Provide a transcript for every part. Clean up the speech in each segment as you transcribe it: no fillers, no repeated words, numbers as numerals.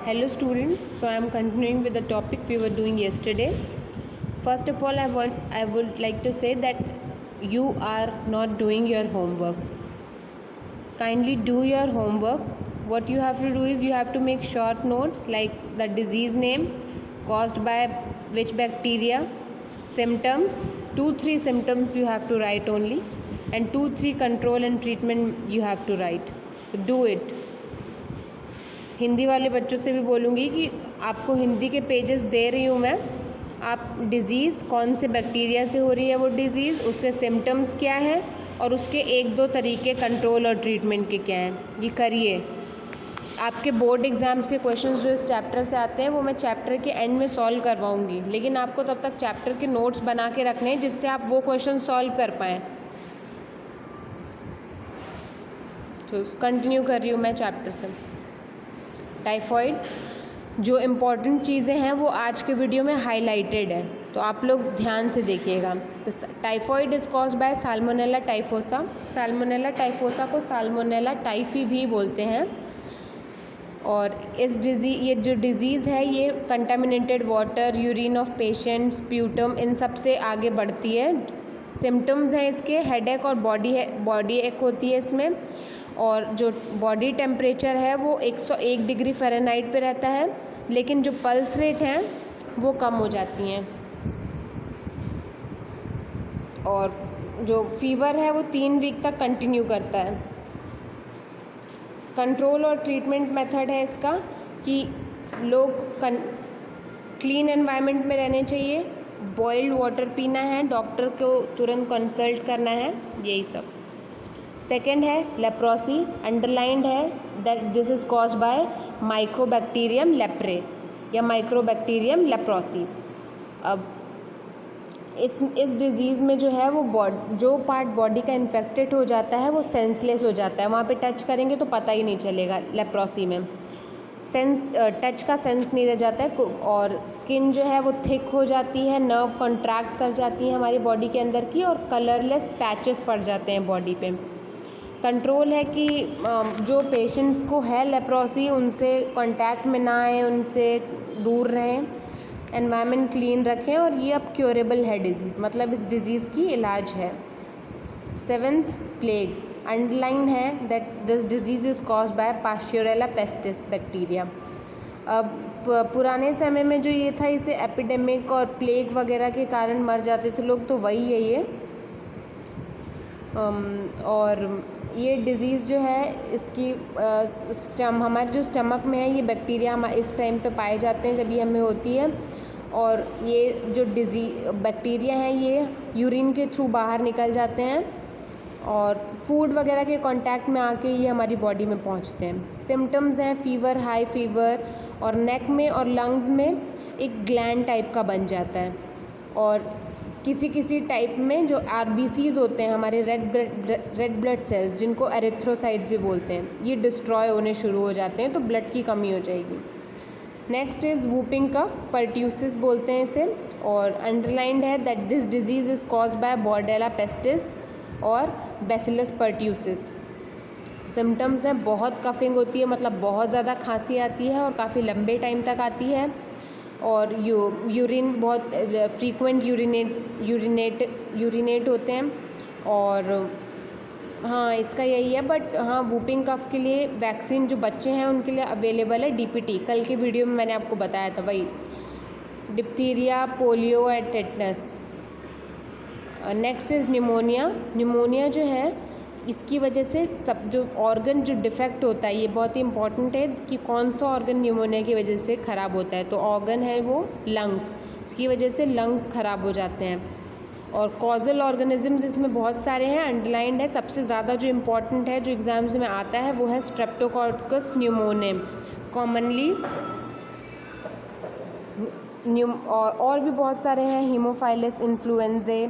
Hello students, so I am continuing with the topic we were doing yesterday. First of all, I would like to say that you are not doing your homework. Kindly do your homework. What you have to do is you have to make short notes like the disease name, caused by which bacteria, symptoms, 2-3 symptoms you have to write only, and 2-3 control and treatment you have to write. Do it. Hindi वाले बच्चों से भी बोलूँगी कि आपको हिंदी के pages दे रही हूँ मैं, आप डिज़ीज़ कौन से बैक्टीरिया से हो रही है वो डिज़ीज़, उसके सिम्टम्स क्या है और उसके 1-2 तरीके कंट्रोल और ट्रीटमेंट के क्या हैं, ये करिए। आपके बोर्ड एग्ज़ाम से क्वेश्चंस जो इस चैप्टर से आते हैं वो मैं चैप्टर के एंड में सॉल्व करवाऊँगी, लेकिन आपको तब तक चैप्टर के नोट्स बना के रखने हैं जिससे आप वो क्वेश्चन सॉल्व कर पाएँ। तो कंटिन्यू कर रही हूँ मैं चैप्टर से। टाइफॉइड, जो इम्पॉर्टेंट चीज़ें हैं वो आज के वीडियो में हाईलाइटेड है, तो आप लोग ध्यान से देखिएगा। तो typhoid is caused by salmonella typhosa. Salmonella typhosa को साल्मोनेला टाइफी भी बोलते हैं। और ये जो डिज़ीज़ है ये contaminated water, urine of patients, sputum, इन सब से आगे बढ़ती है। सिम्टम्स हैं इसके हेडेक और बॉडी एक होती है इसमें, और जो बॉडी टेम्परेचर है वो 101 डिग्री फ़ारेनहाइट पे रहता है, लेकिन जो पल्स रेट हैं वो कम हो जाती हैं, और जो फीवर है वो 3 वीक तक कंटिन्यू करता है। कंट्रोल और ट्रीटमेंट मेथड है इसका कि लोग क्लीन एनवायरनमेंट में रहने चाहिए, बॉइल्ड वाटर पीना है, डॉक्टर को तुरंत कंसल्ट करना है, यही सब। सेकेंड है लेप्रोसी, अंडरलाइंड है that this is caused bye Mycobacterium leprae या माइक्रोबैक्टीरियम लेप्रोसी। अब इस डिज़ीज़ में जो है वो जो पार्ट बॉडी का इन्फेक्टेड हो जाता है वो सेंसलेस हो जाता है, वहाँ पे टच करेंगे तो पता ही नहीं चलेगा। लेप्रोसी में टच का सेंस नहीं रह जाता है, और स्किन जो है वो थिक हो जाती है, नर्व कॉन्ट्रैक्ट कर जाती है हमारी बॉडी के अंदर की, और कलरलेस पैचेस पड़ जाते हैं बॉडी पे। कंट्रोल है कि जो पेशेंट्स को है लेप्रोसी उनसे कांटेक्ट में ना आए, उनसे दूर रहें, एनवायरनमेंट क्लीन रखें, और ये अब क्योरेबल है डिज़ीज़, मतलब इस डिज़ीज़ की इलाज है। 7th प्लेग, अंडरलाइन है that this disease is caused by Pasteurella pestis bacteria. अब पुराने समय में जो ये था इसे एपिडेमिक और प्लेग वगैरह के कारण मर जाते थे लोग, तो वही है ये। और ये डिज़ीज़ जो है इसकी हमारे जो स्टमक में है ये बैक्टीरिया इस टाइम पे पाए जाते हैं जब ये हमें होती है, और ये जो बैक्टीरिया हैं ये यूरिन के थ्रू बाहर निकल जाते हैं, और फूड वगैरह के कांटेक्ट में आके ये हमारी बॉडी में पहुंचते हैं। सिम्टम्स हैं फीवर, हाई फीवर, और नेक में और लंग्स में एक ग्लैंड टाइप का बन जाता है, और किसी टाइप में जो RBCs होते हैं हमारे रेड ब्लड सेल्स, जिनको एरिथ्रोसाइट्स भी बोलते हैं, ये डिस्ट्रॉय होने शुरू हो जाते हैं, तो ब्लड की कमी हो जाएगी। Next is whooping cough, pertussis बोलते हैं इसे, और अंडरलाइंड है that this disease is caused by bordetella pestis और बैसिलस पर्ट्यूसिस। सिम्टम्स हैं बहुत कफिंग होती है, मतलब बहुत ज़्यादा खांसी आती है और काफ़ी लंबे टाइम तक आती है, और यूरिन बहुत फ्रीक्वेंट यूरिनेट होते हैं, और हाँ इसका यही है। बट हाँ, वूपिंग कफ के लिए वैक्सीन जो बच्चे हैं उनके लिए अवेलेबल है, DPT, कल के वीडियो में मैंने आपको बताया था, वही डिप्थीरिया, पोलियो और tetanus. Next is pneumonia. Pneumonia जो है इसकी वजह से सब जो ऑर्गन जो डिफेक्ट होता है, ये बहुत ही इंपॉर्टेंट है कि कौन सा ऑर्गन निमोनिया की वजह से ख़राब होता है, तो ऑर्गन है वो लंग्स, इसकी वजह से लंग्स ख़राब हो जाते हैं। और कॉजल ऑर्गेनिजम्स इसमें बहुत सारे हैं, अंडरलाइंड है। सबसे ज़्यादा जो इम्पॉर्टेंट है जो एग्ज़ाम्स में आता है वो है स्ट्रेप्टोकोकस न्यूमोनियम, कॉमनली, और भी बहुत सारे हैं, हीमोफाइलस इन्फ्लुएंजे,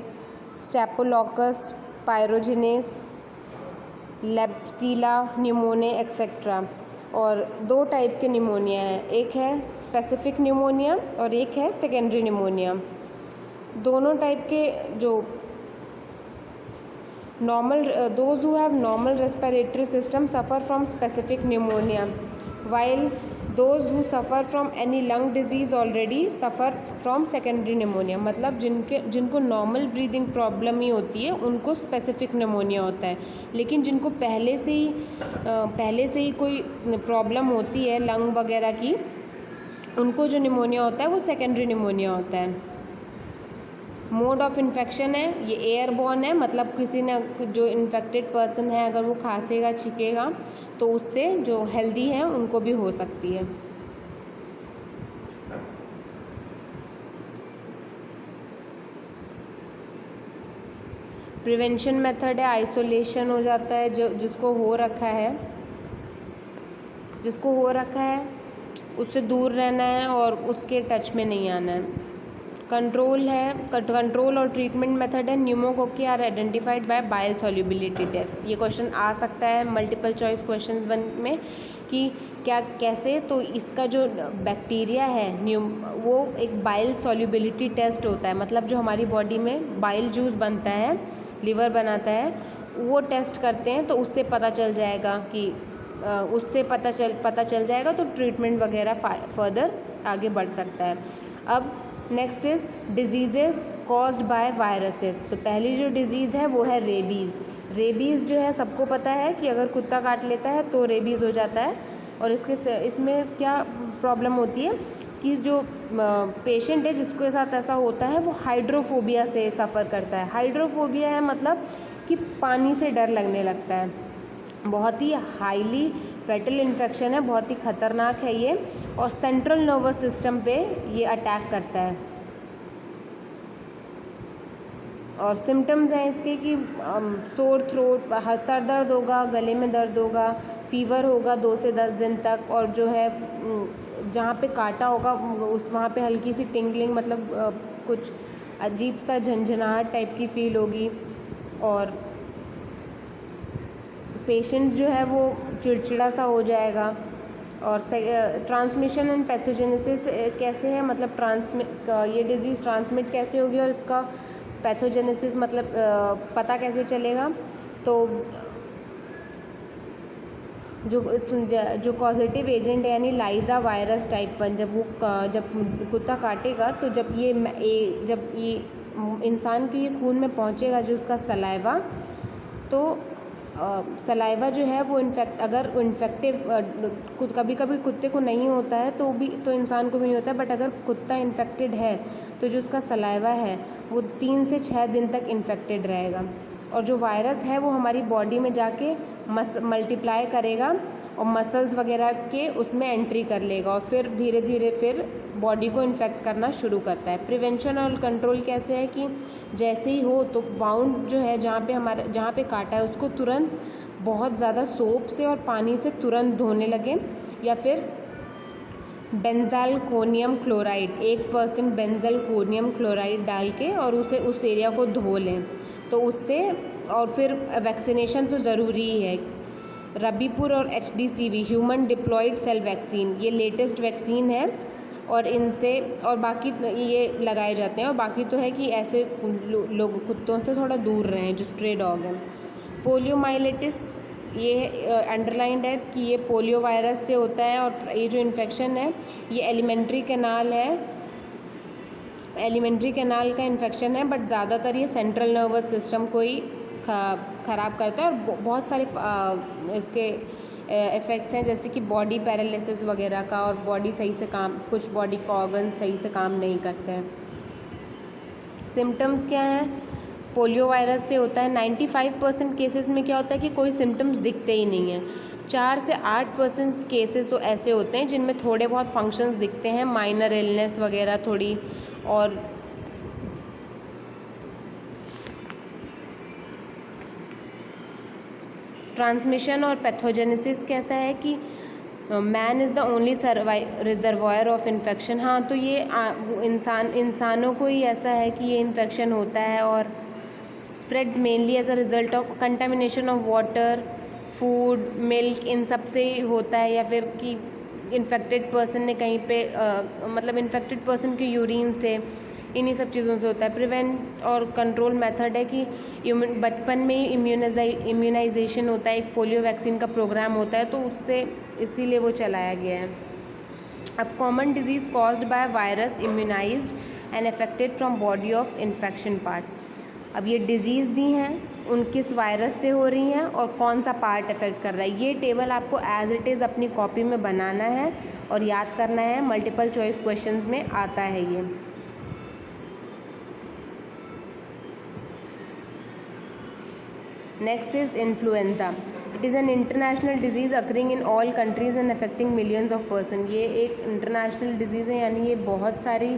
स्टेपोलॉकस पायरोजिनेस, लेप्सिला न्यूमोनिया एक्सेट्रा। और 2 टाइप के निमोनिया हैं, एक है स्पेसिफिक निमोनिया और एक है सेकेंडरी निमोनिया। दोनों टाइप के जो those who have normal respiratory system suffer from specific pneumonia, while those who suffer from any lung disease already suffer from secondary pneumonia, मतलब जिनको नॉर्मल ब्रीदिंग प्रॉब्लम ही होती है उनको स्पेसिफिक निमोनिया होता है, लेकिन जिनको पहले से ही कोई प्रॉब्लम होती है लंग वगैरह की, उनको जो निमोनिया होता है वो सेकेंडरी निमोनिया होता है। मोड ऑफ इन्फेक्शन है ये एयरबॉर्न है, मतलब किसी ने जो इन्फेक्टेड पर्सन है अगर वो खांसेगा छींकेगा तो उससे जो हेल्दी है उनको भी हो सकती है। प्रिवेंशन मेथड है आइसोलेशन हो जाता है, जो जिसको हो रखा है उससे दूर रहना है और उसके टच में नहीं आना है। कंट्रोल और ट्रीटमेंट मेथड है pneumococci are identified by bile solubility test. ये क्वेश्चन आ सकता है मल्टीपल चॉइस क्वेश्चंस में कि क्या कैसे, तो इसका जो बैक्टीरिया है वो एक बाइल सॉल्युबिलिटी टेस्ट होता है, मतलब जो हमारी बॉडी में बाइल जूस बनता है, लिवर बनाता है, वो टेस्ट करते हैं तो उससे पता चल जाएगा कि पता चल जाएगा तो ट्रीटमेंट वगैरह फर्दर आगे बढ़ सकता है। अब next is diseases caused by viruses. तो पहली जो डिज़ीज़ है वो है रेबीज़ जो है सबको पता है कि अगर कुत्ता काट लेता है तो रेबीज़ हो जाता है। और इसमें क्या प्रॉब्लम होती है कि जो पेशेंट है जिसके साथ ऐसा होता है वो हाइड्रोफोबिया से सफ़र करता है। हाइड्रोफोबिया है मतलब कि पानी से डर लगने लगता है। बहुत ही हाईली फैटल इन्फेक्शन है, बहुत ही ख़तरनाक है ये, और सेंट्रल नर्वस सिस्टम पे ये अटैक करता है। और सिम्टम्स हैं इसके कि सोर थ्रोट, सर दर्द होगा, गले में दर्द होगा, फीवर होगा 2 से 10 दिन तक, और जो है जहाँ पे काटा होगा वहाँ पे हल्की सी टिंगलिंग, मतलब कुछ अजीब सा झंझनाहट टाइप की फील होगी। और पेशेंट जो है वो चिड़चिड़ा सा हो जाएगा। और ट्रांसमिशन एंड पैथोजेनेसिस कैसे है, मतलब ये डिज़ीज़ ट्रांसमिट कैसे होगी और इसका पैथोजेनेसिस मतलब पता कैसे चलेगा। तो जो कॉजेटिव एजेंट है यानी लाइजा वायरस टाइप 1 जब कुत्ता काटेगा तो जब ये इंसान के ये खून में पहुंचेगा जो उसका सलाइवा, तो सलाइवा जो है वो अगर इन्फेक्टिव कभी कभी कुत्ते को नहीं होता है तो इंसान को भी नहीं होता है, बट अगर कुत्ता इन्फेक्टेड है तो जो उसका सलाइवा है वो 3 से 6 दिन तक इन्फेक्टेड रहेगा। और जो वायरस है वो हमारी बॉडी में जाके मल्टीप्लाई करेगा और मसल्स वगैरह के उसमें एंट्री कर लेगा और फिर धीरे धीरे फिर बॉडी को इन्फेक्ट करना शुरू करता है। प्रिवेंशन और कंट्रोल कैसे है कि जैसे ही हो तो वाउंड जो है जहाँ पे काटा है उसको तुरंत बहुत ज़्यादा सोप से और पानी से तुरंत धोने लगे, या फिर बेंजालकोनियम क्लोराइड 1% बेंजालकोनियम क्लोराइड डाल के और उस एरिया को धो लें तो उससे। और फिर वैक्सीनेशन तो ज़रूरी ही है। रबीपुर और HDCV human diploid cell vaccine ये लेटेस्ट वैक्सीन है और इनसे और बाकी ये लगाए जाते हैं। और बाकी तो है कि ऐसे लोग कुत्तों से थोड़ा दूर रहें जो स्ट्रे डॉग हैं। पोलियोमाइलिटिस ये अंडरलाइंड है कि ये पोलियो वायरस से होता है और ये जो इन्फेक्शन है ये एलिमेंट्री कैनाल का इन्फेक्शन है, बट ज़्यादातर ये सेंट्रल नर्वस सिस्टम को ही ख़राब करता है। और बहुत सारे इसके इफ़ेक्ट्स हैं जैसे कि बॉडी पैरालिसिस वगैरह का, और बॉडी सही से कुछ बॉडी का ऑर्गन सही से काम नहीं करते हैं। सिम्टम्स क्या हैं, पोलियो वायरस से होता है 95% केसेस में क्या होता है कि कोई सिम्टम्स दिखते ही नहीं हैं। 4 से 8% केसेस तो ऐसे होते हैं जिनमें थोड़े बहुत फंक्शंस दिखते हैं, माइनर इलनेस वगैरह थोड़ी। और ट्रांसमिशन और पैथोजेनेसिस कैसा है कि man is the only reservoir of infection. हाँ, तो ये इंसानों को ही ऐसा है कि ये इन्फेक्शन होता है और spread mainly as a result of contamination of water, food, milk, इन सब से होता है, या फिर कि इन्फेक्टेड पर्सन ने कहीं पे मतलब इन्फेक्टेड पर्सन के यूरिन से, इन्हीं सब चीज़ों से होता है। प्रिवेंट और कंट्रोल मेथड है कि बचपन में ही इम्यूनाइजेशन होता है, एक पोलियो वैक्सीन का प्रोग्राम होता है तो उससे इसीलिए वो चलाया गया है। अब common disease caused by virus immunised and affected from body of infection part. अब ये डिजीज़ दी हैं, उन किस वायरस से हो रही हैं और कौन सा पार्ट अफेक्ट कर रहा है। ये टेबल आपको एज इट इज़ अपनी कॉपी में बनाना है और याद करना है, मल्टीपल चॉइस क्वेश्चंस में आता है ये। Next is influenza. It is an international disease occurring in all countries and affecting millions of person. ये एक इंटरनेशनल डिजीज़ है, यानी ये बहुत सारी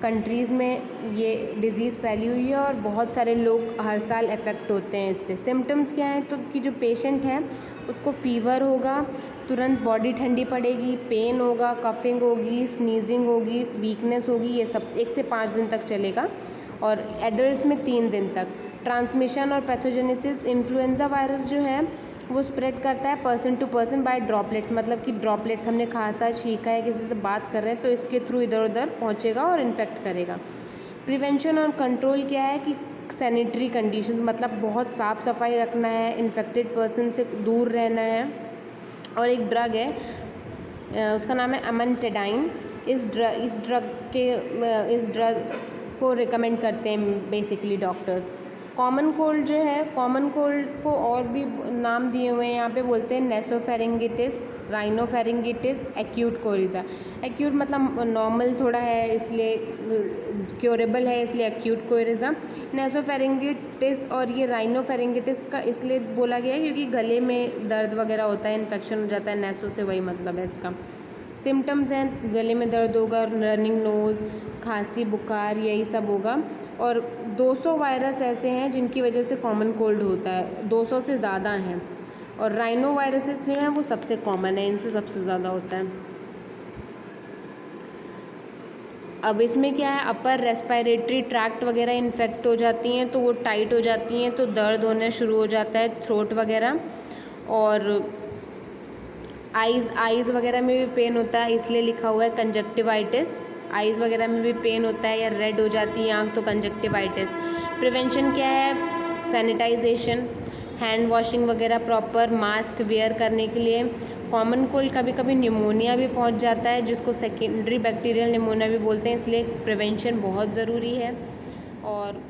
कंट्रीज़ में ये डिज़ीज़ फैली हुई है और बहुत सारे लोग हर साल अफेक्ट होते हैं इससे। सिम्टम्स क्या हैं, तो कि जो पेशेंट है उसको फीवर होगा, तुरंत बॉडी ठंडी पड़ेगी, पेन होगा, कफिंग होगी, स्नीजिंग होगी, वीकनेस होगी, ये सब 1 से 5 दिन तक चलेगा और एडल्ट्स में 3 दिन तक। ट्रांसमिशन और पैथोजेनेसिस, इन्फ्लुएंजा वायरस जो है वो स्प्रेड करता है person to person by droplets, मतलब कि ड्रॉपलेट्स, हमने खांसा छींका है, किसी से बात कर रहे हैं तो इसके थ्रू इधर उधर पहुंचेगा और इन्फेक्ट करेगा। प्रिवेंशन और कंट्रोल क्या है कि सैनिटरी कंडीशन, मतलब बहुत साफ़ सफाई रखना है, इन्फेक्टेड पर्सन से दूर रहना है। और एक ड्रग है, उसका नाम है अमेंटेडाइन। इस ड्रग को रिकमेंड करते हैं बेसिकली डॉक्टर्स। कॉमन कोल्ड जो है, कॉमन कोल्ड को और भी नाम दिए हुए हैं यहाँ पे, बोलते हैं नेसोफेरिंगिटिस, राइनोफेरिंगिटिस, एक्यूट कोरिजा। एक्यूट मतलब नॉर्मल थोड़ा है इसलिए क्योरेबल है, इसलिए एक्यूट कोरिजा। नेसोफेरिंगिटिस और ये राइनोफेरिंगिटिस का इसलिए बोला गया है क्योंकि गले में दर्द वगैरह होता है, इन्फेक्शन हो जाता है, नेसो से वही मतलब है इसका। सिम्टम्स हैं, गले में दर्द होगा, रनिंग नोज़, खांसी, बुखार, यही सब होगा। और 200 वायरस ऐसे हैं जिनकी वजह से कॉमन कोल्ड होता है, 200 से ज़्यादा हैं। और राइनो वायरसेस जो हैं वो सबसे कॉमन है, इनसे सबसे ज़्यादा होता है। अब इसमें क्या है, अपर रेस्पिरेटरी ट्रैक्ट वगैरह इन्फेक्ट हो जाती हैं तो वो टाइट हो जाती हैं, तो दर्द होना शुरू हो जाता है, थ्रोट वगैरह। और आइज़ वगैरह में भी पेन होता है, इसलिए लिखा हुआ है कंजक्टिवाइटिस। आइज़ वगैरह में भी पेन होता है या रेड हो जाती है आँख, तो कंजक्टिवाइटिस। प्रिवेंशन क्या है, सैनिटाइजेशन, हैंड वॉशिंग वगैरह प्रॉपर, मास्क वेयर करने के लिए। कॉमन कोल्ड कभी कभी निमोनिया भी पहुंच जाता है, जिसको सेकेंडरी बैक्टीरियल निमोनिया भी बोलते हैं, इसलिए प्रिवेंशन बहुत ज़रूरी है। और